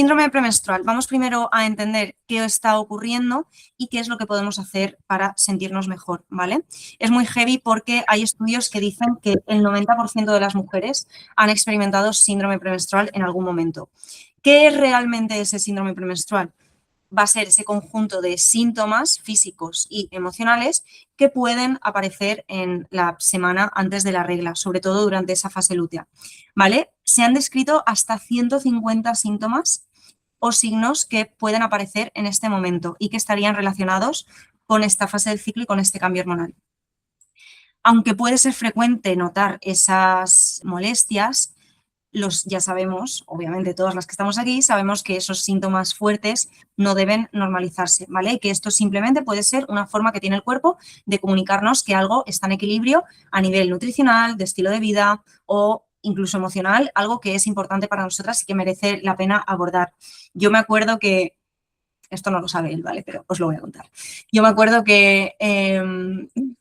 Síndrome premenstrual. Vamos primero a entender qué está ocurriendo y qué es lo que podemos hacer para sentirnos mejor, ¿vale? Es muy heavy porque hay estudios que dicen que el 90% de las mujeres han experimentado síndrome premenstrual en algún momento. ¿Qué es realmente ese síndrome premenstrual? Va a ser ese conjunto de síntomas físicos y emocionales que pueden aparecer en la semana antes de la regla, sobre todo durante esa fase lútea, ¿vale? Se han descrito hasta 150 síntomas o signos que pueden aparecer en este momento y que estarían relacionados con esta fase del ciclo y con este cambio hormonal. Aunque puede ser frecuente notar esas molestias, ya sabemos, obviamente todas las que estamos aquí, sabemos que esos síntomas fuertes no deben normalizarse, ¿vale? Y que esto simplemente puede ser una forma que tiene el cuerpo de comunicarnos que algo está en equilibrio a nivel nutricional, de estilo de vida o incluso emocional, algo que es importante para nosotras y que merece la pena abordar. Yo me acuerdo que, esto no lo sabe él, ¿vale? Pero os lo voy a contar. Yo me acuerdo que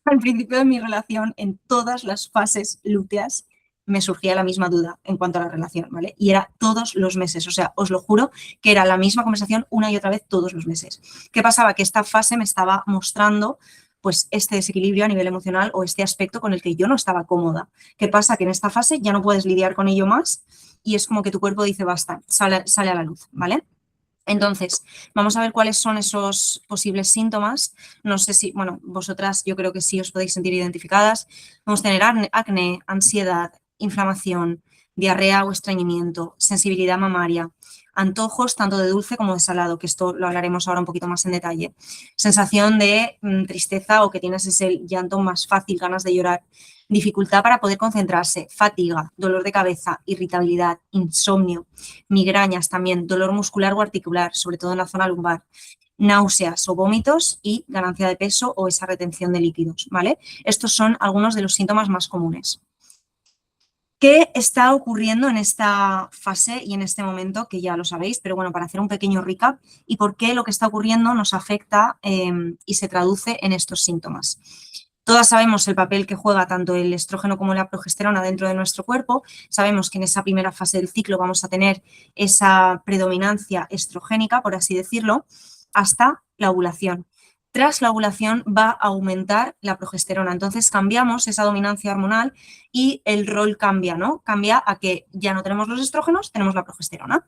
al principio de mi relación, en todas las fases lúteas, me surgía la misma duda en cuanto a la relación, ¿vale? Y era todos los meses, o sea, os lo juro que era la misma conversación una y otra vez todos los meses. ¿Qué pasaba? Que esta fase me estaba mostrando pues este desequilibrio a nivel emocional o este aspecto con el que yo no estaba cómoda. ¿Qué pasa? Que en esta fase ya no puedes lidiar con ello más y es como que tu cuerpo dice basta, sale a la luz, ¿vale? Entonces, vamos a ver cuáles son esos posibles síntomas. No sé si, bueno, vosotras yo creo que sí os podéis sentir identificadas. Vamos a tener acné, ansiedad, inflamación, diarrea o estreñimiento, sensibilidad mamaria, antojos tanto de dulce como de salado, que esto lo hablaremos ahora un poquito más en detalle, sensación de tristeza o que tienes ese llanto más fácil, ganas de llorar, dificultad para poder concentrarse, fatiga, dolor de cabeza, irritabilidad, insomnio, migrañas también, dolor muscular o articular, sobre todo en la zona lumbar, náuseas o vómitos y ganancia de peso o esa retención de líquidos, ¿vale? Estos son algunos de los síntomas más comunes. ¿Qué está ocurriendo en esta fase y en este momento? Que ya lo sabéis, pero bueno, para hacer un pequeño recap y por qué lo que está ocurriendo nos afecta y se traduce en estos síntomas. Todas sabemos el papel que juega tanto el estrógeno como la progesterona dentro de nuestro cuerpo. Sabemos que en esa primera fase del ciclo vamos a tener esa predominancia estrogénica, por así decirlo, hasta la ovulación. Tras la ovulación va a aumentar la progesterona. Entonces cambiamos esa dominancia hormonal y el rol cambia, ¿no? Cambia a que ya no tenemos los estrógenos, tenemos la progesterona.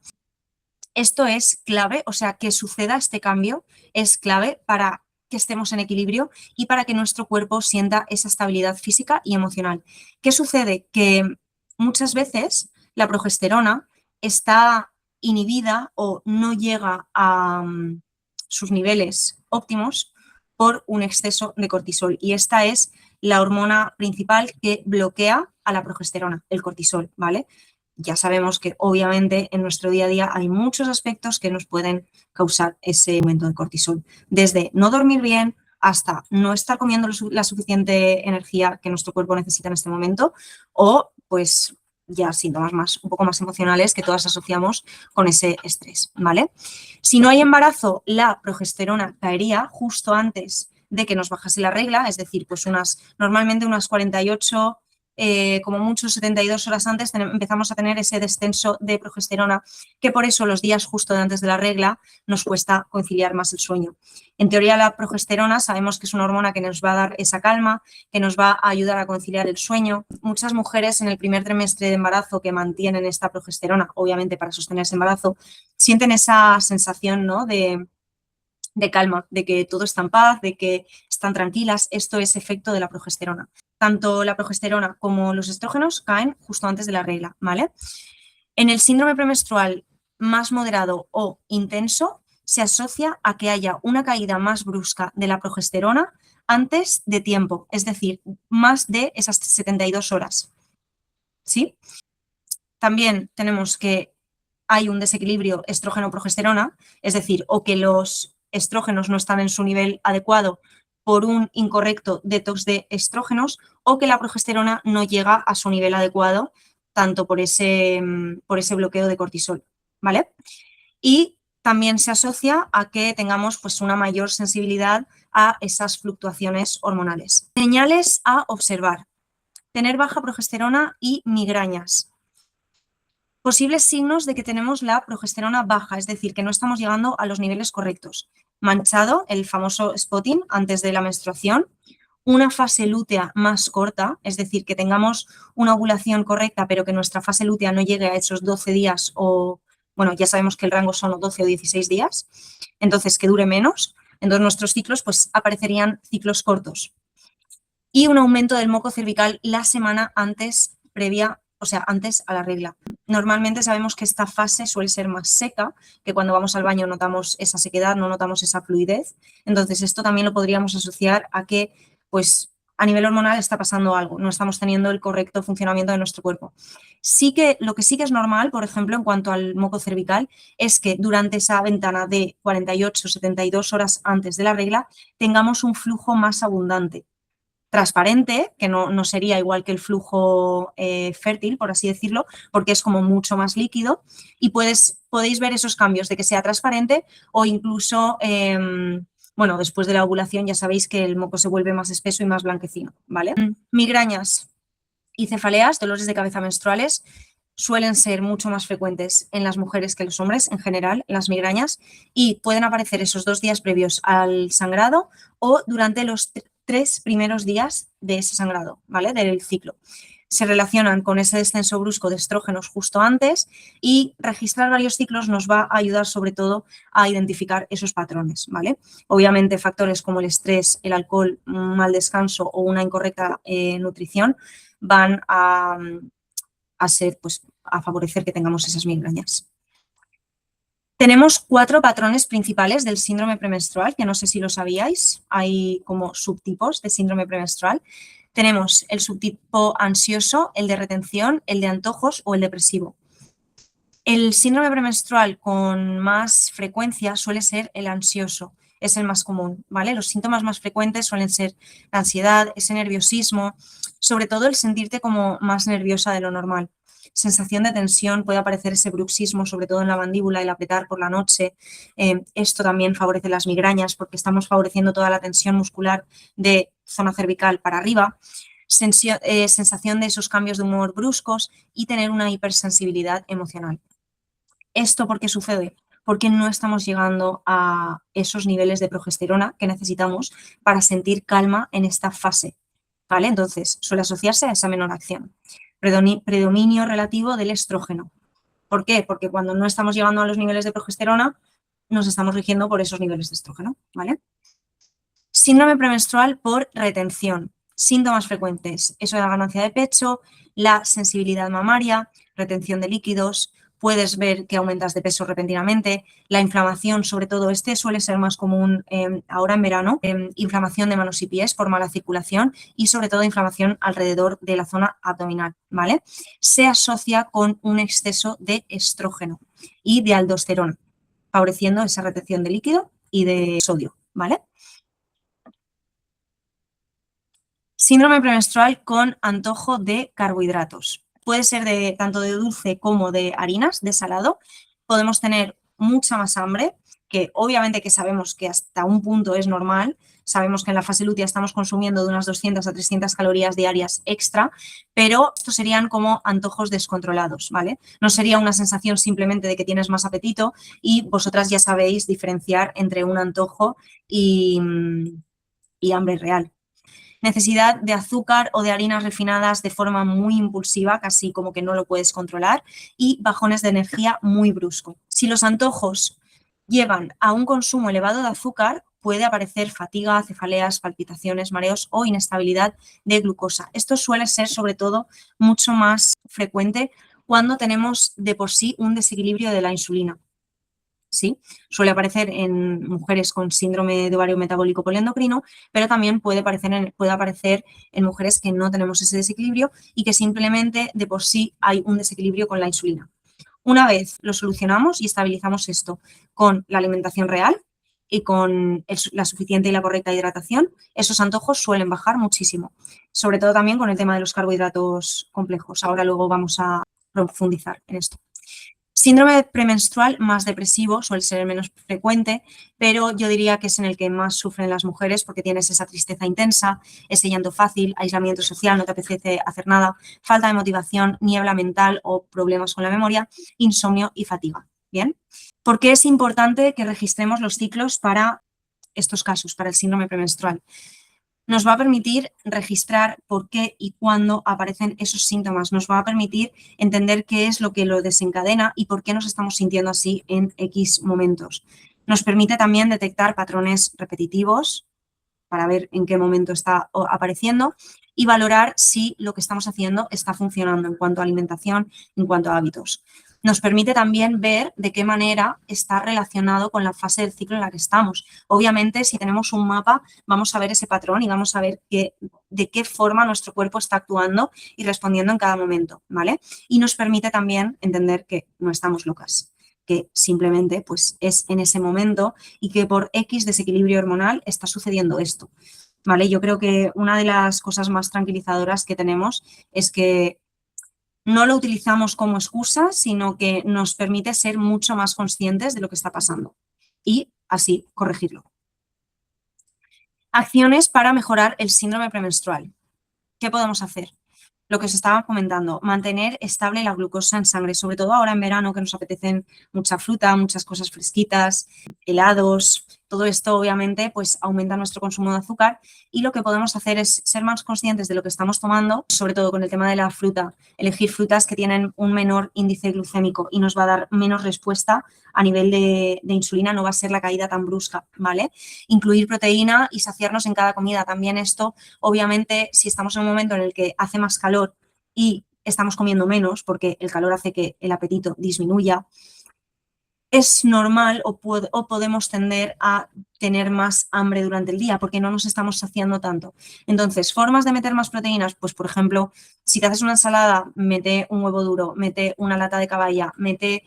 Esto es clave, o sea, que suceda este cambio es clave para que estemos en equilibrio y para que nuestro cuerpo sienta esa estabilidad física y emocional. ¿Qué sucede? Que muchas veces la progesterona está inhibida o no llega a sus niveles óptimos por un exceso de cortisol. Y esta es la hormona principal que bloquea a la progesterona, el cortisol, ¿vale? Ya sabemos que obviamente en nuestro día a día hay muchos aspectos que nos pueden causar ese aumento de cortisol, desde no dormir bien hasta no estar comiendo la suficiente energía que nuestro cuerpo necesita en este momento o pues ya síntomas un poco más emocionales que todas asociamos con ese estrés, ¿vale? Si no hay embarazo, la progesterona caería justo antes de que nos bajase la regla, es decir, pues normalmente unas 48 como mucho 72 horas antes empezamos a tener ese descenso de progesterona, que por eso los días justo antes de la regla nos cuesta conciliar más el sueño. En teoría la progesterona sabemos que es una hormona que nos va a dar esa calma, que nos va a ayudar a conciliar el sueño. Muchas mujeres en el primer trimestre de embarazo que mantienen esta progesterona, obviamente para sostener ese embarazo, sienten esa sensación, ¿no?, de calma, de que todo está en paz, de que están tranquilas. Esto es efecto de la progesterona. Tanto la progesterona como los estrógenos caen justo antes de la regla, ¿vale? En el síndrome premenstrual más moderado o intenso se asocia a que haya una caída más brusca de la progesterona antes de tiempo, es decir, más de esas 72 horas, ¿sí? También tenemos que hay un desequilibrio estrógeno-progesterona, es decir, o que los estrógenos no están en su nivel adecuado por un incorrecto detox de estrógenos o que la progesterona no llega a su nivel adecuado tanto por ese bloqueo de cortisol, ¿vale? Y también se asocia a que tengamos pues una mayor sensibilidad a esas fluctuaciones hormonales. Señales a observar: tener baja progesterona y migrañas. Posibles signos de que tenemos la progesterona baja, es decir, que no estamos llegando a los niveles correctos. Manchado, el famoso spotting antes de la menstruación, una fase lútea más corta, es decir, que tengamos una ovulación correcta, pero que nuestra fase lútea no llegue a esos 12 días o, bueno, ya sabemos que el rango son 12 o 16 días, entonces que dure menos. Entonces nuestros ciclos pues aparecerían ciclos cortos. Y un aumento del moco cervical la semana antes previa, o sea, antes a la regla. Normalmente sabemos que esta fase suele ser más seca, que cuando vamos al baño notamos esa sequedad, no notamos esa fluidez. Entonces, esto también lo podríamos asociar a que, pues, a nivel hormonal está pasando algo, no estamos teniendo el correcto funcionamiento de nuestro cuerpo. Sí que lo que sí que es normal, por ejemplo, en cuanto al moco cervical, es que durante esa ventana de 48 o 72 horas antes de la regla tengamos un flujo más abundante, transparente, que no sería igual que el flujo fértil, por así decirlo, porque es como mucho más líquido y podéis ver esos cambios de que sea transparente o incluso, bueno, después de la ovulación ya sabéis que el moco se vuelve más espeso y más blanquecino, ¿vale? Migrañas y cefaleas, dolores de cabeza menstruales, suelen ser mucho más frecuentes en las mujeres que en los hombres, en general, las migrañas, y pueden aparecer esos 2 días previos al sangrado o durante los 3 primeros días de ese sangrado, ¿vale? Del ciclo. Se relacionan con ese descenso brusco de estrógenos justo antes y registrar varios ciclos nos va a ayudar sobre todo a identificar esos patrones, ¿vale? Obviamente factores como el estrés, el alcohol, un mal descanso o una incorrecta nutrición van a ser, pues, a favorecer que tengamos esas migrañas. Tenemos 4 patrones principales del síndrome premenstrual, que no sé si lo sabíais, hay como subtipos de síndrome premenstrual. Tenemos el subtipo ansioso, el de retención, el de antojos o el depresivo. El síndrome premenstrual con más frecuencia suele ser el ansioso, es el más común, ¿vale? Los síntomas más frecuentes suelen ser la ansiedad, ese nerviosismo, sobre todo el sentirte como más nerviosa de lo normal. Sensación de tensión, puede aparecer ese bruxismo, sobre todo en la mandíbula, el apretar por la noche. Esto también favorece las migrañas porque estamos favoreciendo toda la tensión muscular de zona cervical para arriba. Sensación de esos cambios de humor bruscos y tener una hipersensibilidad emocional. ¿Esto por qué sucede? Porque no estamos llegando a esos niveles de progesterona que necesitamos para sentir calma en esta fase, ¿vale? Entonces, suele asociarse a esa menor acción. Predominio relativo del estrógeno. ¿Por qué? Porque cuando no estamos llegando a los niveles de progesterona, nos estamos rigiendo por esos niveles de estrógeno, ¿vale? Síndrome premenstrual por retención. Síntomas frecuentes, eso de la ganancia de pecho, la sensibilidad mamaria, retención de líquidos, puedes ver que aumentas de peso repentinamente, la inflamación, sobre todo este suele ser más común ahora en verano, inflamación de manos y pies por mala circulación y sobre todo inflamación alrededor de la zona abdominal, ¿vale? Se asocia con un exceso de estrógeno y de aldosterona, favoreciendo esa retención de líquido y de sodio, ¿vale? Síndrome premenstrual con antojo de carbohidratos. Puede ser de tanto de dulce como de harinas, de salado. Podemos tener mucha más hambre, que obviamente que sabemos que hasta un punto es normal. Sabemos que en la fase lútea estamos consumiendo de unas 200 a 300 calorías diarias extra, pero estos serían como antojos descontrolados, ¿vale? No sería una sensación simplemente de que tienes más apetito y vosotras ya sabéis diferenciar entre un antojo y hambre real. Necesidad de azúcar o de harinas refinadas de forma muy impulsiva, casi como que no lo puedes controlar, y bajones de energía muy brusco. Si los antojos llevan a un consumo elevado de azúcar, puede aparecer fatiga, cefaleas, palpitaciones, mareos o inestabilidad de glucosa. Esto suele ser sobre todo mucho más frecuente cuando tenemos de por sí un desequilibrio de la insulina. ¿Sí? Suele aparecer en mujeres con síndrome de ovario metabólico poliendocrino, pero también puede aparecer en mujeres que no tenemos ese desequilibrio y que simplemente de por sí hay un desequilibrio con la insulina. Una vez lo solucionamos y estabilizamos esto con la alimentación real y con la suficiente y la correcta hidratación, esos antojos suelen bajar muchísimo, sobre todo también con el tema de los carbohidratos complejos. Ahora luego vamos a profundizar en esto. Síndrome premenstrual más depresivo suele ser el menos frecuente, pero yo diría que es en el que más sufren las mujeres porque tienes esa tristeza intensa, ese llanto fácil, aislamiento social, no te apetece hacer nada, falta de motivación, niebla mental o problemas con la memoria, insomnio y fatiga. ¿Bien? ¿Por qué es importante que registremos los ciclos para estos casos, para el síndrome premenstrual? Nos va a permitir registrar por qué y cuándo aparecen esos síntomas. Nos va a permitir entender qué es lo que lo desencadena y por qué nos estamos sintiendo así en X momentos. Nos permite también detectar patrones repetitivos para ver en qué momento está apareciendo y valorar si lo que estamos haciendo está funcionando en cuanto a alimentación, en cuanto a hábitos. Nos permite también ver de qué manera está relacionado con la fase del ciclo en la que estamos. Obviamente, si tenemos un mapa, vamos a ver ese patrón y vamos a ver de qué forma nuestro cuerpo está actuando y respondiendo en cada momento, ¿vale? Y nos permite también entender que no estamos locas, que simplemente pues, es en ese momento y que por X desequilibrio hormonal está sucediendo esto, ¿vale? Yo creo que una de las cosas más tranquilizadoras que tenemos es que no lo utilizamos como excusa, sino que nos permite ser mucho más conscientes de lo que está pasando y así corregirlo. Acciones para mejorar el síndrome premenstrual. ¿Qué podemos hacer? Lo que os estaba comentando, mantener estable la glucosa en sangre, sobre todo ahora en verano que nos apetecen mucha fruta, muchas cosas fresquitas, helados, todo esto obviamente pues aumenta nuestro consumo de azúcar y lo que podemos hacer es ser más conscientes de lo que estamos tomando, sobre todo con el tema de la fruta, elegir frutas que tienen un menor índice glucémico y nos va a dar menos respuesta a nivel de insulina, no va a ser la caída tan brusca, ¿vale? Incluir proteína y saciarnos en cada comida, también esto obviamente si estamos en un momento en el que hace más calor y estamos comiendo menos porque el calor hace que el apetito disminuya, es normal o podemos tender a tener más hambre durante el día porque no nos estamos saciando tanto. Entonces, formas de meter más proteínas, pues por ejemplo, si te haces una ensalada, mete un huevo duro, mete una lata de caballa, mete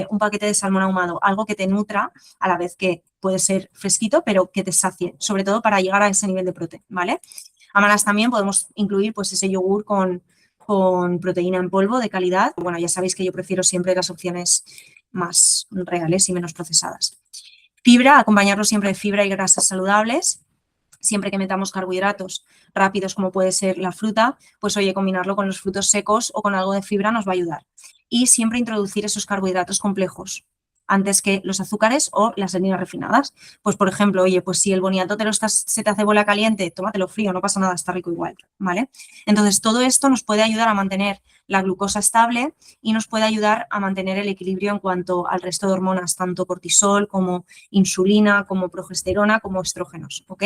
un paquete de salmón ahumado, algo que te nutra a la vez que puede ser fresquito, pero que te sacie, sobre todo para llegar a ese nivel de proteína, ¿vale? A malas también podemos incluir pues ese yogur con proteína en polvo de calidad. Bueno, ya sabéis que yo prefiero siempre las opciones más reales y menos procesadas. Fibra, acompañarlo siempre de fibra y grasas saludables. Siempre que metamos carbohidratos rápidos como puede ser la fruta, pues oye, combinarlo con los frutos secos o con algo de fibra nos va a ayudar. Y siempre introducir esos carbohidratos complejos antes que los azúcares o las harinas refinadas. Pues, por ejemplo, oye, pues si el boniato se te hace bola caliente, tómatelo frío, no pasa nada, está rico igual, ¿vale? Entonces, todo esto nos puede ayudar a mantener la glucosa estable y nos puede ayudar a mantener el equilibrio en cuanto al resto de hormonas, tanto cortisol como insulina, como progesterona, como estrógenos, ¿ok?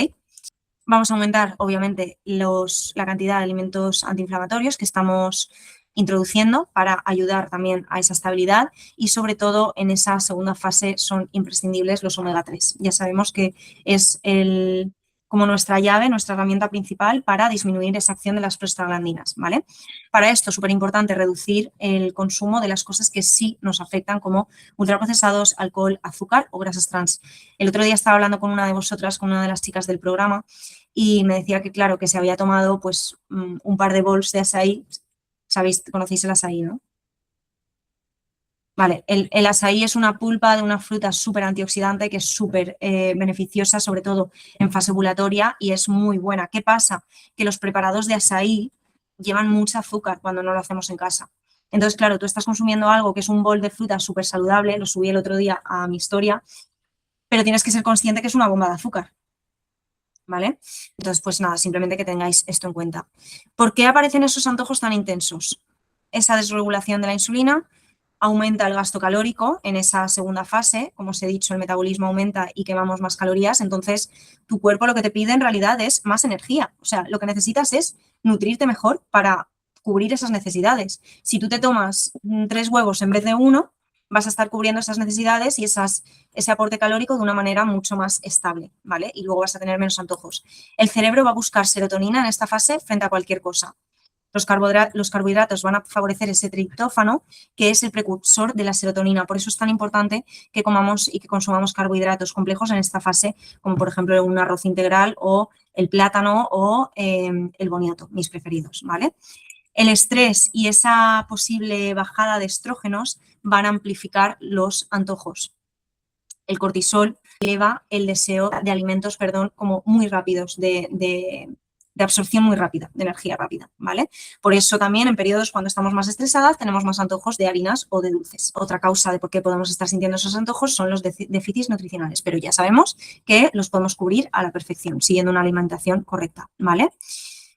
Vamos a aumentar, obviamente, la cantidad de alimentos antiinflamatorios que estamos introduciendo para ayudar también a esa estabilidad y sobre todo en esa segunda fase son imprescindibles los omega 3. Ya sabemos que es como nuestra llave, nuestra herramienta principal para disminuir esa acción de las prostaglandinas, ¿vale? Para esto, súper importante reducir el consumo de las cosas que sí nos afectan como ultraprocesados, alcohol, azúcar o grasas trans. El otro día estaba hablando con una de vosotras, con una de las chicas del programa y me decía que claro, que se había tomado pues un par de bols de açaí. ¿Sabéis? Conocéis el açaí, ¿no? Vale, el açaí es una pulpa de una fruta súper antioxidante que es súper beneficiosa, sobre todo en fase ovulatoria y es muy buena. ¿Qué pasa? Que los preparados de açaí llevan mucho azúcar cuando no lo hacemos en casa. Entonces, claro, tú estás consumiendo algo que es un bol de fruta súper saludable, lo subí el otro día a mi historia, pero tienes que ser consciente que es una bomba de azúcar, ¿vale? Entonces, pues nada, simplemente que tengáis esto en cuenta. ¿Por qué aparecen esos antojos tan intensos? Esa desregulación de la insulina aumenta el gasto calórico en esa segunda fase, como os he dicho, el metabolismo aumenta y quemamos más calorías, entonces tu cuerpo lo que te pide en realidad es más energía, o sea, lo que necesitas es nutrirte mejor para cubrir esas necesidades. Si tú te tomas 3 huevos en vez de 1, vas a estar cubriendo esas necesidades y ese aporte calórico de una manera mucho más estable, ¿vale? Y luego vas a tener menos antojos. El cerebro va a buscar serotonina en esta fase frente a cualquier cosa. Los carbohidratos van a favorecer ese triptófano, que es el precursor de la serotonina. Por eso es tan importante que comamos y que consumamos carbohidratos complejos en esta fase, como por ejemplo un arroz integral o el plátano o el boniato, mis preferidos, ¿vale? El estrés y esa posible bajada de estrógenos van a amplificar los antojos. El cortisol eleva el deseo de alimentos, como muy rápidos, de absorción muy rápida, de energía rápida, ¿vale? Por eso también en periodos cuando estamos más estresadas tenemos más antojos de harinas o de dulces. Otra causa de por qué podemos estar sintiendo esos antojos son los déficits nutricionales, pero ya sabemos que los podemos cubrir a la perfección, siguiendo una alimentación correcta, ¿vale?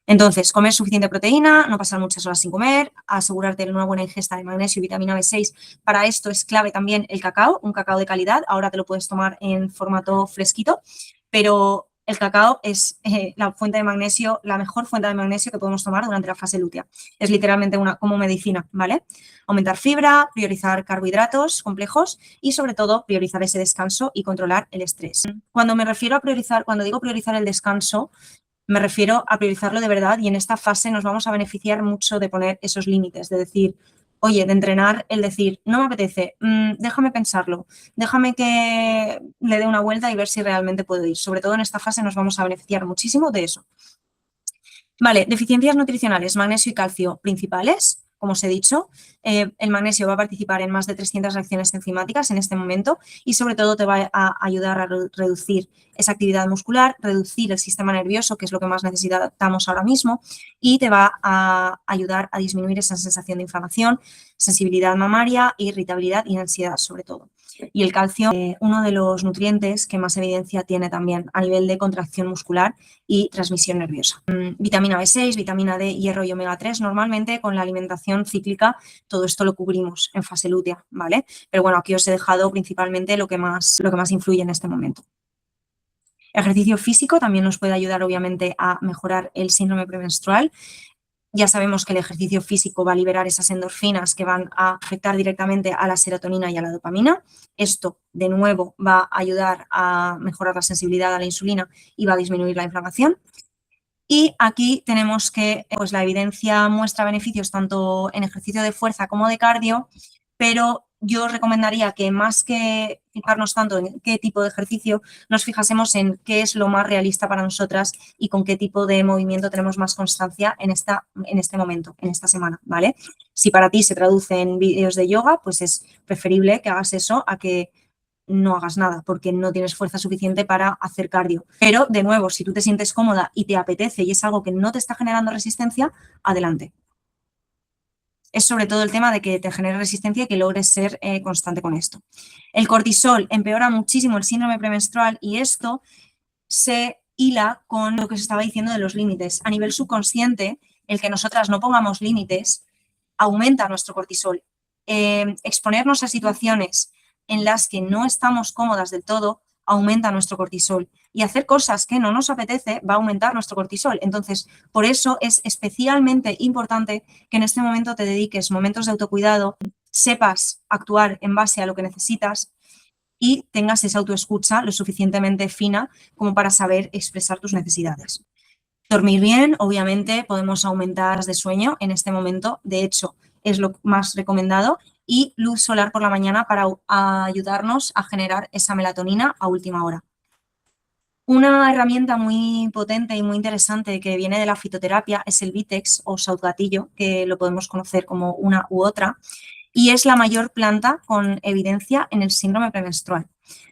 Entonces, comer suficiente proteína, no pasar muchas horas sin comer, asegurarte de una buena ingesta de magnesio y vitamina B6. Para esto es clave también el cacao, un cacao de calidad. Ahora te lo puedes tomar en formato fresquito, pero el cacao es la fuente de magnesio, la mejor fuente de magnesio que podemos tomar durante la fase lútea. Es literalmente como medicina, ¿vale? Aumentar fibra, priorizar carbohidratos complejos y sobre todo priorizar ese descanso y controlar el estrés. Cuando digo priorizar el descanso, me refiero a priorizarlo de verdad y en esta fase nos vamos a beneficiar mucho de poner esos límites, de decir, oye, de entrenar el decir, no me apetece, déjame pensarlo, déjame que le dé una vuelta y ver si realmente puedo ir. Sobre todo en esta fase nos vamos a beneficiar muchísimo de eso. Vale, deficiencias nutricionales, magnesio y calcio principales. Como os he dicho, el magnesio va a participar en más de 300 reacciones enzimáticas en este momento y sobre todo te va a ayudar a reducir esa actividad muscular, reducir el sistema nervioso, que es lo que más necesitamos ahora mismo, y te va a ayudar a disminuir esa sensación de inflamación, sensibilidad mamaria, irritabilidad y ansiedad sobre todo. Y el calcio, uno de los nutrientes que más evidencia tiene también a nivel de contracción muscular y transmisión nerviosa. Vitamina B6, vitamina D, hierro y omega 3, normalmente con la alimentación cíclica todo esto lo cubrimos en fase lútea, ¿vale? Pero bueno, aquí os he dejado principalmente lo que más influye en este momento. Ejercicio físico también nos puede ayudar obviamente a mejorar el síndrome premenstrual. Ya sabemos que el ejercicio físico va a liberar esas endorfinas que van a afectar directamente a la serotonina y a la dopamina. Esto, de nuevo, va a ayudar a mejorar la sensibilidad a la insulina y va a disminuir la inflamación. Y aquí tenemos que pues, la evidencia muestra beneficios tanto en ejercicio de fuerza como de cardio, pero yo os recomendaría que más que fijarnos tanto en qué tipo de ejercicio, nos fijásemos en qué es lo más realista para nosotras y con qué tipo de movimiento tenemos más constancia en este momento, en esta semana, ¿vale? Si para ti se traduce en vídeos de yoga, pues es preferible que hagas eso a que no hagas nada porque no tienes fuerza suficiente para hacer cardio. Pero, de nuevo, si tú te sientes cómoda y te apetece y es algo que no te está generando resistencia, adelante. Es sobre todo el tema de que te genere resistencia y que logres ser constante con esto. El cortisol empeora muchísimo el síndrome premenstrual y esto se hila con lo que os estaba diciendo de los límites. A nivel subconsciente, el que nosotras no pongamos límites aumenta nuestro cortisol. Exponernos a situaciones en las que no estamos cómodas del todo aumenta nuestro cortisol. Y hacer cosas que no nos apetece va a aumentar nuestro cortisol. Entonces, por eso es especialmente importante que en este momento te dediques momentos de autocuidado, sepas actuar en base a lo que necesitas y tengas esa autoescucha lo suficientemente fina como para saber expresar tus necesidades. Dormir bien, obviamente podemos aumentar las de sueño en este momento, de hecho es lo más recomendado, y luz solar por la mañana para ayudarnos a generar esa melatonina a última hora. Una herramienta muy potente y muy interesante que viene de la fitoterapia es el Vitex o sautgatillo, que lo podemos conocer como una u otra, y es la mayor planta con evidencia en el síndrome premenstrual,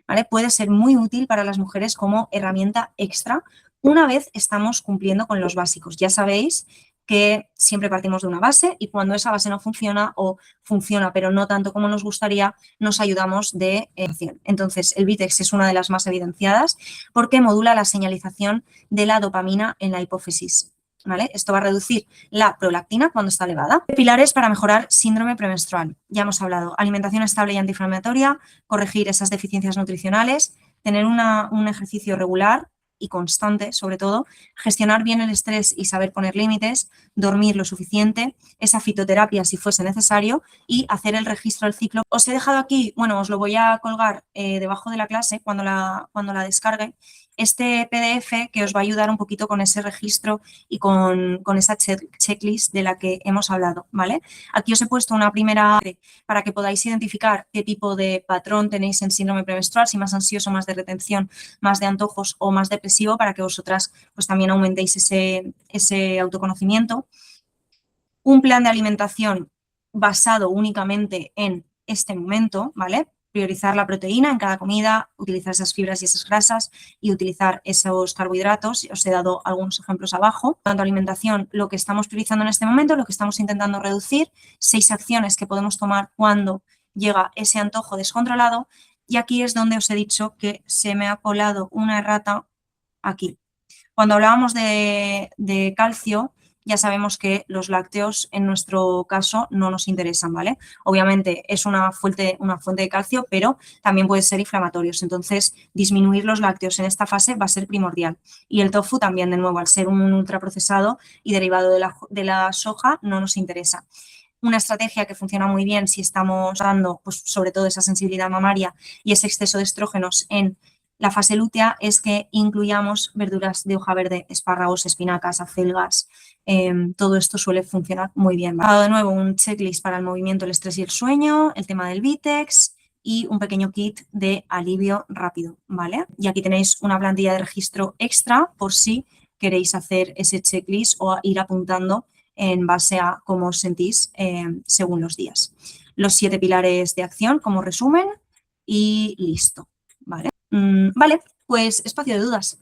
¿vale? Puede ser muy útil para las mujeres como herramienta extra una vez estamos cumpliendo con los básicos. Ya sabéis que siempre partimos de una base y cuando esa base no funciona o funciona pero no tanto como nos gustaría, nos ayudamos de acción. Entonces, el Vitex es una de las más evidenciadas porque modula la señalización de la dopamina en la hipófisis. ¿Vale? Esto va a reducir la prolactina cuando está elevada. Pilares para mejorar síndrome premenstrual. Ya hemos hablado, alimentación estable y antiinflamatoria, corregir esas deficiencias nutricionales, tener un ejercicio regular y constante, sobre todo, gestionar bien el estrés y saber poner límites, dormir lo suficiente, esa fitoterapia si fuese necesario y hacer el registro del ciclo. Os he dejado aquí, bueno, os lo voy a colgar debajo de la clase cuando la descargue, este PDF que os va a ayudar un poquito con ese registro y con esa checklist de la que hemos hablado, ¿vale? Aquí os he puesto una primera para que podáis identificar qué tipo de patrón tenéis en síndrome premenstrual, si más ansioso, más de retención, más de antojos o más depresivo, para que vosotras pues también aumentéis ese autoconocimiento. Un plan de alimentación basado únicamente en este momento, ¿vale? Priorizar la proteína en cada comida, utilizar esas fibras y esas grasas y utilizar esos carbohidratos. Os he dado algunos ejemplos abajo. Tanto alimentación, lo que estamos priorizando en este momento, lo que estamos intentando reducir, 6 acciones que podemos tomar cuando llega ese antojo descontrolado. Y aquí es donde os he dicho que se me ha colado una errata aquí. Cuando hablábamos de calcio, ya sabemos que los lácteos en nuestro caso no nos interesan, ¿vale? Obviamente es una fuente de calcio, pero también pueden ser inflamatorios. Entonces, disminuir los lácteos en esta fase va a ser primordial. Y el tofu también, de nuevo, al ser un ultraprocesado y derivado de la soja, no nos interesa. Una estrategia que funciona muy bien si estamos dando, pues, sobre todo esa sensibilidad mamaria y ese exceso de estrógenos en la fase lútea es que incluyamos verduras de hoja verde, espárragos, espinacas, acelgas. Todo esto suele funcionar muy bien. ¿Vale? De nuevo, un checklist para el movimiento, el estrés y el sueño, el tema del Vitex y un pequeño kit de alivio rápido, ¿vale? Y aquí tenéis una plantilla de registro extra por si queréis hacer ese checklist o ir apuntando en base a cómo os sentís según los días. Los 7 pilares de acción como resumen y listo, ¿vale? Vale, pues espacio de dudas.